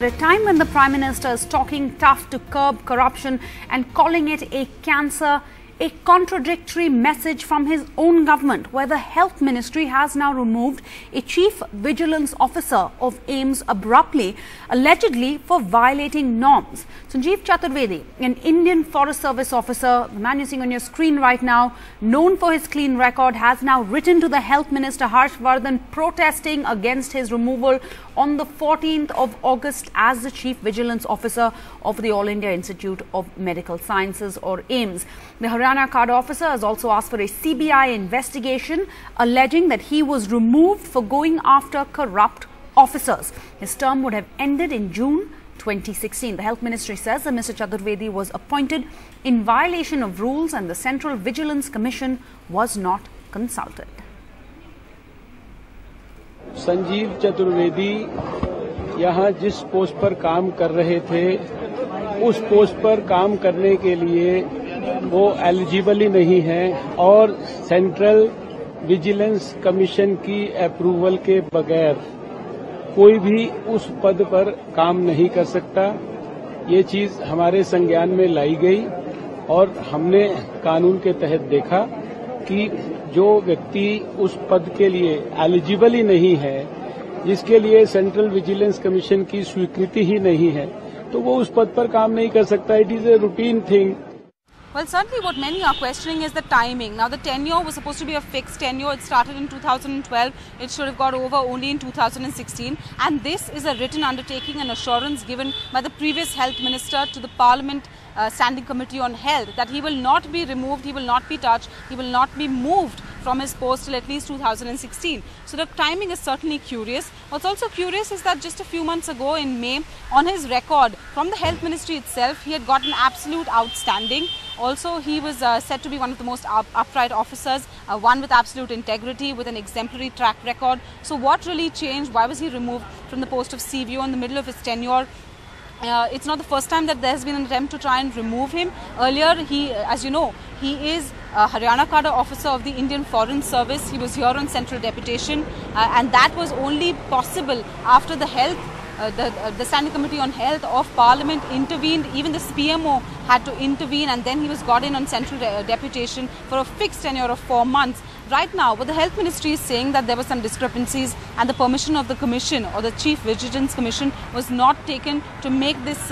At a time when the Prime Minister is talking tough to curb corruption and calling it a cancer, a contradictory message from his own government, where the Health Ministry has now removed a Chief Vigilance Officer of AIIMS abruptly, allegedly for violating norms. Sanjeev Chaturvedi, an Indian Forest Service officer, the man you're seeing on your screen right now, known for his clean record, has now written to the Health Minister Harsh Vardhan protesting against his removal on the 14th of August as the Chief Vigilance Officer of the All India Institute of Medical Sciences, or AIIMS. The Haryana cadre officer has also asked for a CBI investigation, alleging that he was removed for going after corrupt officers. His term would have ended in June 2016. The Health Ministry says that Mr. Chaturvedi was appointed in violation of rules and the Central Vigilance Commission was not consulted. Sanjeev Chaturvedi यहाँ जिस post पर काम कर रहे थे, उस post पर काम करने के लिए वो एलिजिबल ही नहीं है और सेंट्रल विजिलेंस कमीशन की अप्रूवल के बगैर कोई भी उस पद पर काम नहीं कर सकता। ये चीज हमारे संज्ञान में लाई गई और हमने कानून के तहत देखा कि जो व्यक्ति उस पद के लिए एलिजिबल ही नहीं है, जिसके लिए सेंट्रल विजिलेंस कमीशन की स्वीकृति ही नहीं है, तो वो उस पद पर काम नहीं कर सकता। It is a routine thing. Well, certainly what many are questioning is the timing. Now, the tenure was supposed to be a fixed tenure. It started in 2012. It should have got over only in 2016. And this is a written undertaking and assurance given by the previous Health Minister to the Parliament Standing Committee on Health that he will not be removed, he will not be touched, he will not be moved from his post till at least 2016. So the timing is certainly curious. What's also curious is that just a few months ago in May, on his record from the Health Ministry itself, he had got an absolute outstanding. Also, he was said to be one of the most upright officers, one with absolute integrity, with an exemplary track record. So what really changed? Why was he removed from the post of CVO in the middle of his tenure? It's not the first time that there has been an attempt to try and remove him. Earlier, as you know, he is a Haryana cadre officer of the Indian Foreign Service. He was here on central deputation, and that was only possible after the the Standing Committee on Health of Parliament intervened. Even the PMO had to intervene, and then he was got in on central deputation for a fixed tenure of 4 months. Right now, what the Health Ministry is saying that there were some discrepancies and the permission of the Commission or the Chief Vigilance Commission was not taken to make this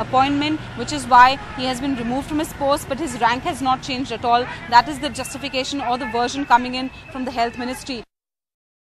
appointment, which is why he has been removed from his post, but his rank has not changed at all. That is the justification or the version coming in from the Health Ministry.